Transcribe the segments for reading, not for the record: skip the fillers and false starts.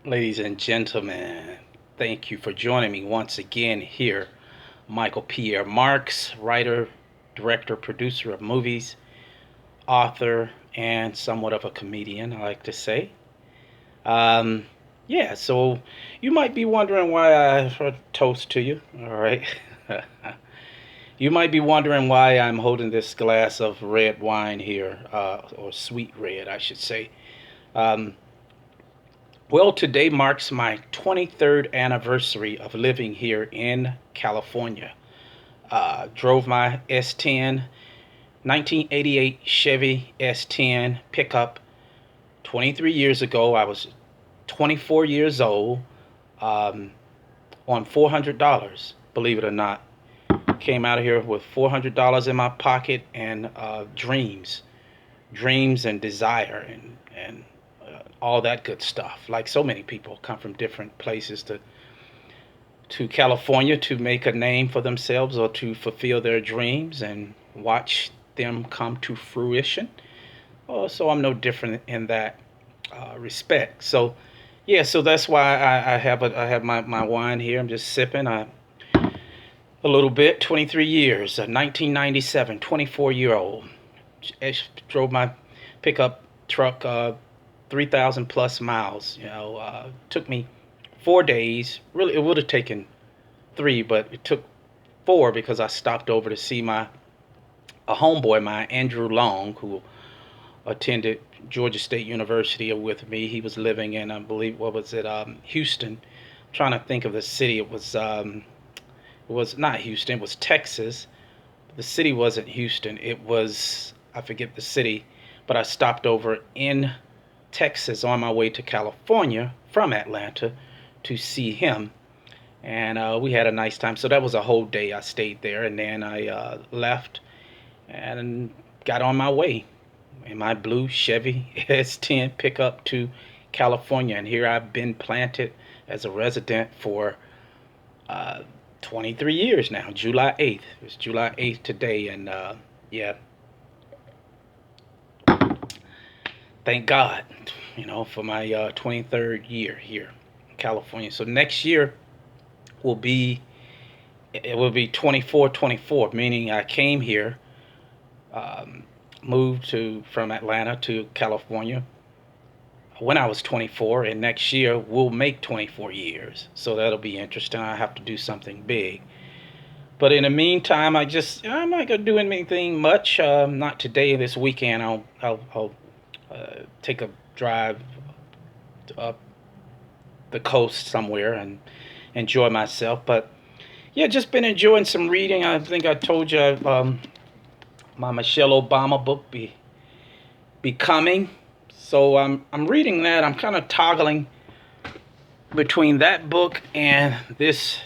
Ladies and gentlemen, thank you for joining me once again here. Michael Pierre Marks, writer, director, producer of movies, author, and somewhat of a comedian, I like to say. Um, yeah, so you might be wondering why I toast to you, all right? You might be wondering why I'm holding this glass of red wine here, or sweet red, I should say. Um, Well, today marks my 23rd anniversary of living here in California. Drove my S10, 1988 Chevy S10 pickup 23 years ago. I was 24 years old, um, on $400, believe it or not. Came out of here with $400 in my pocket and dreams and desire and all that good stuff. Like so many people come from different places to California to make a name for themselves or to fulfill their dreams and watch them come to fruition. So I'm no different in that respect. So yeah, so that's why I have my wine here. I'm just sipping a little bit. 23 years, 1997, 24-year-old. Drove my pickup truck 3,000 plus miles. Took me 4 days. Really, it would have taken three, but it took four because I stopped over to see my a homeboy, my Andrew Long, who attended Georgia State University with me. He was living in, I believe, what was it, Houston. I'm trying to think of the city. It was not Houston. It was Texas. The city wasn't Houston. It was, I forget the city, but I stopped over in Texas on my way to California from Atlanta to see him, and we had a nice time. So that was a whole day. I stayed there, and then I left and got on my way in my blue Chevy S10 pickup to California, and here I've been planted as a resident for uh, 23 years now. July 8th. It's July 8th today, and yeah, thank God, for my 23rd year here in California. So next year will be it will be 24-24, meaning I came here, um, moved to from Atlanta to California when I was 24, and next year we'll make 24 years. So that'll be interesting. I have to do something big. But in the meantime, I'm not gonna do anything much. Not today. This weekend, I'll take a drive up the coast somewhere and enjoy myself. But yeah, just been enjoying some reading. I think I told you my Michelle Obama book Becoming. So I'm reading that. I'm kind of toggling between that book and this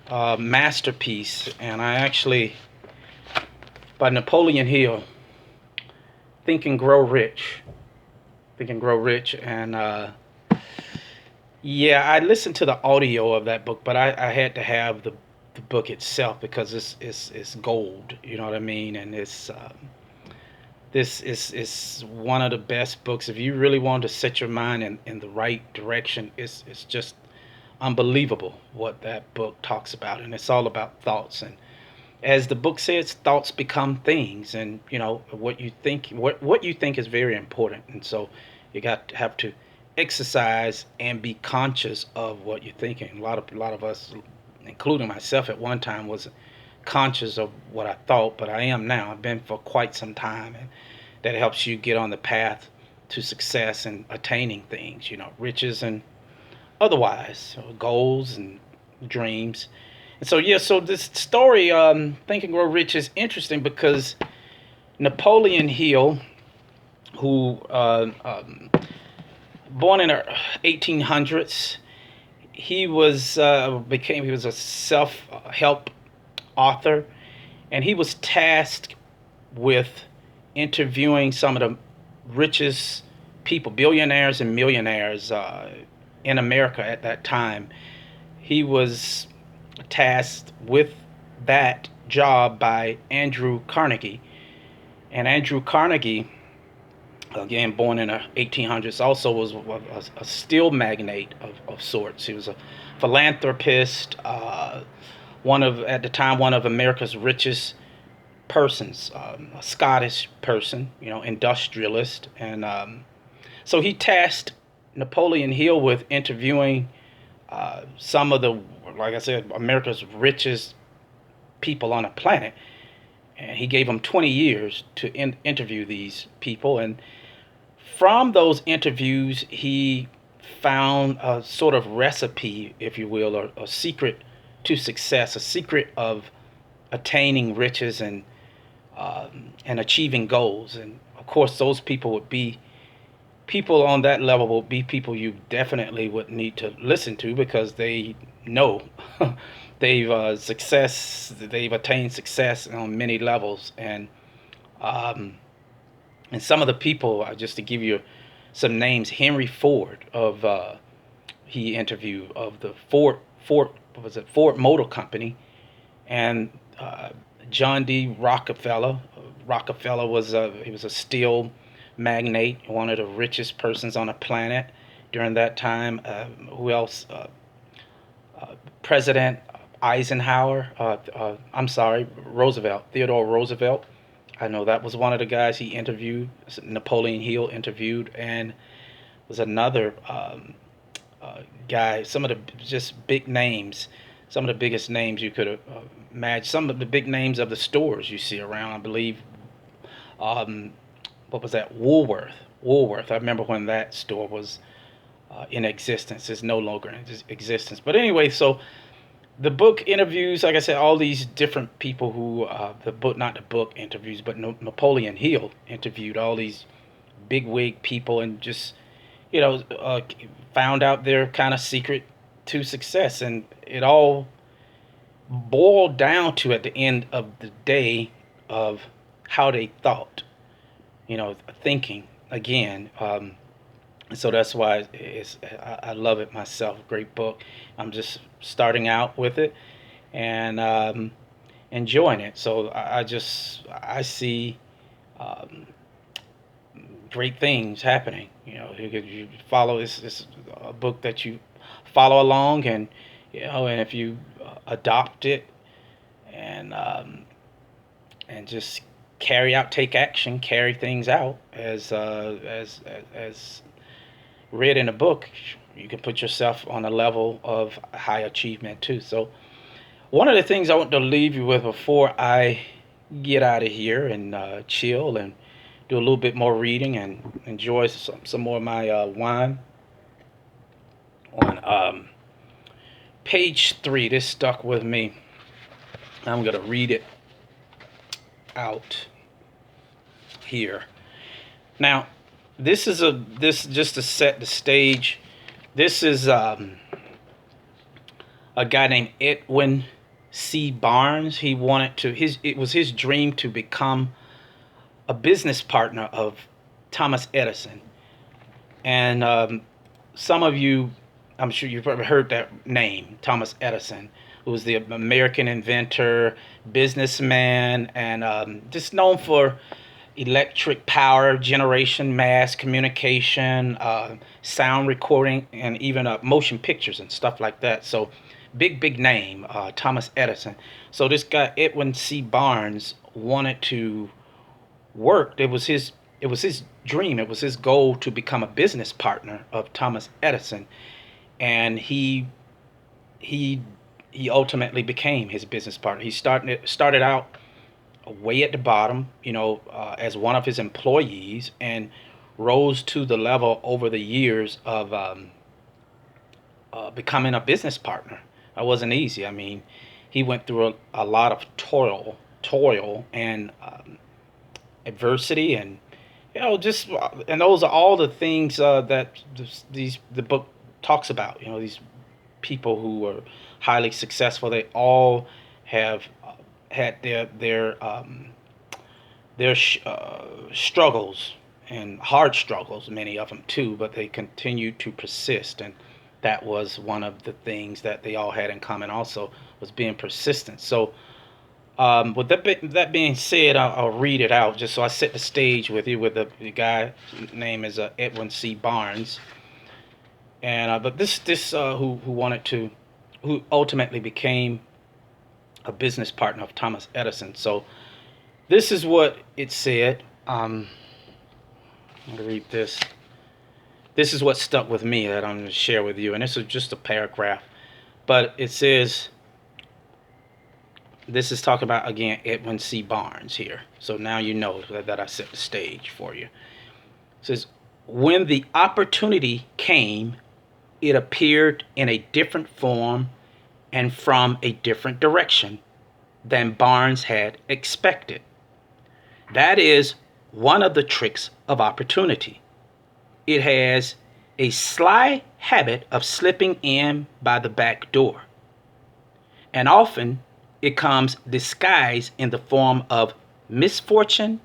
masterpiece, and I actually by Napoleon Hill, Think and Grow Rich. Think and Grow Rich, and yeah, I listened to the audio of that book, but I had to have the book itself because it's gold. You know what I mean? And this is one of the best books. If you really want to set your mind in the right direction, it's just unbelievable what that book talks about. And it's all about thoughts. And as the book says, thoughts become things. And, what you think is very important. And so you got to have to exercise and be conscious of what you're thinking. A lot of us, including myself at one time, was conscious of what I thought, but I am now. I've been for quite some time, and that helps you get on the path to success and attaining things, riches and otherwise, goals and dreams. And so, yeah, so this story, Think and Grow Rich, is interesting because Napoleon Hill, who born in the 1800s, he was a self-help author, and he was tasked with interviewing some of the richest people, billionaires and millionaires in America at that time. He was tasked with that job by Andrew Carnegie, and Andrew Carnegie again born in the 1800s, also was a steel magnate of sorts. He was a philanthropist, one of at the time one of America's richest persons, a Scottish person, industrialist, and so he tasked Napoleon Hill with interviewing some of the, like I said, America's richest people on the planet, and he gave him 20 years to interview these people. And from those interviews, he found a sort of recipe, if you will, or a secret to success, a secret of attaining riches and achieving goals. And of course, those people would be people on that level will be people you definitely would need to listen to, because they know they've attained success on many levels. Um, and some of the people, just to give you some names, Henry Ford of he interviewed, of the Ford what was it, Ford Motor Company, and uh, John D. Rockefeller. Rockefeller was he was a steel magnate, one of the richest persons on the planet during that time. Who else? President Eisenhower. I'm sorry, Roosevelt. Theodore Roosevelt. I know that was one of the guys he interviewed. Napoleon Hill interviewed, and was another guy. Some of the just big names, some of the biggest names you could imagine. Some of the big names of the stores you see around. I believe, um, what was that? Woolworth. Woolworth. I remember when that store was in existence. It's no longer in existence. But anyway, so the book interviews, like I said, all these different people who the book, not the book interviews, but Napoleon Hill interviewed all these big wig people, and just you know uh, found out their kind of secret to success. And it all boiled down to, at the end of the day, of how they thought, thinking again. So that's why I love it myself. Great book. I'm just starting out with it, and enjoying it. So I see um, great things happening. You follow this a book that you follow along, and if you adopt it, and just take action, carry things out as read in a book, you can put yourself on a level of high achievement too. So one of the things I want to leave you with before I get out of here and chill and do a little bit more reading and enjoy some more of my wine, on page 3, this stuck with me. I'm going to read it out here. Now, this just to set the stage. This is a guy named Edwin C. Barnes. He wanted to his it was his dream to become a business partner of Thomas Edison. And some of you, I'm sure you've ever heard that name, Thomas Edison, who was the American inventor, businessman, and just known for electric power generation, mass communication, sound recording, and even motion pictures and stuff like that. So, big name, Thomas Edison. So this guy Edwin C. Barnes wanted to work. It was his dream. It was his goal to become a business partner of Thomas Edison, and he he ultimately became his business partner. He started out way at the bottom, as one of his employees, and rose to the level over the years of becoming a business partner. That wasn't easy. I mean, he went through a lot of toil, and adversity, and just and those are all the things that the book talks about. These people who were highly successful, they all have had their struggles, and hard struggles, many of them too, but they continued to persist. And that was one of the things that they all had in common also, was being persistent. So With that being said, I'll read it out just so I set the stage with you. With the guy name is Edwin C. Barnes, and but this who wanted to, who ultimately became a business partner of Thomas Edison. So this is what it said. I'm gonna read this. This is what stuck with me that I'm going to share with you, and this is just a paragraph, but it says. This is talking about, again, Edwin C. Barnes here. So now you know that I set the stage for you. It says, when the opportunity came, it appeared in a different form and from a different direction than Barnes had expected. That is one of the tricks of opportunity. It has a sly habit of slipping in by the back door. And often it comes disguised in the form of misfortune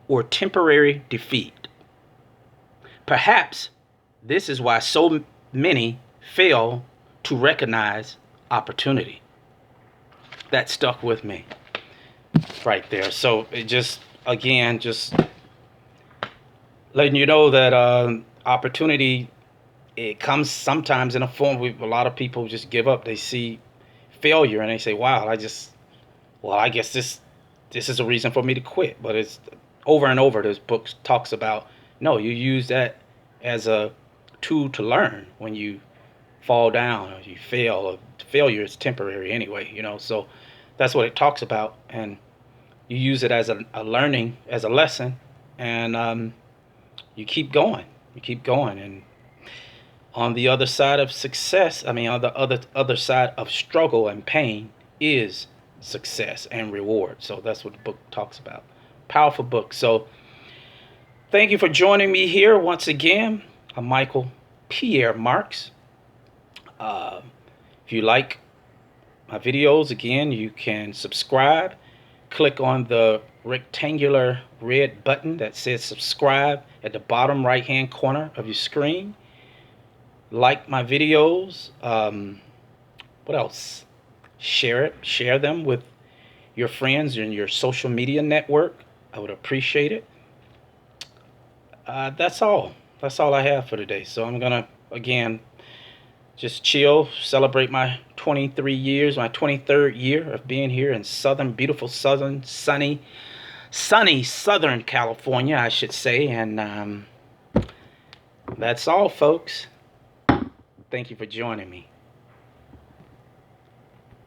or temporary defeat. Perhaps this is why so many fail to recognize opportunity. That stuck with me right there. So it just, again, just letting you know that opportunity, it comes sometimes in a form where a lot of people just give up. They see failure and they say, wow, I guess this is a reason for me to quit. But it's over and over, this book talks about, no, you use that as a tool to learn. When you fall down or you fail, or failure is temporary anyway, so that's what it talks about. And you use it as a learning, as a lesson, and you keep going, and on the other side of success, on the other side of struggle and pain is success and reward. So that's what the book talks about. Powerful book. So thank you for joining me here once again. I'm Michael Pierre Marks. If you like my videos, again, you can subscribe. Click on the rectangular red button that says subscribe at the bottom right hand corner of your screen. Like my videos. What else? Share them with your friends and your social media network. I would appreciate it. That's all I have for today. So I'm gonna, again, just chill, celebrate my 23 years, my 23rd year of being here in beautiful southern, sunny Southern California, I should say. And that's all, folks. Thank you for joining me.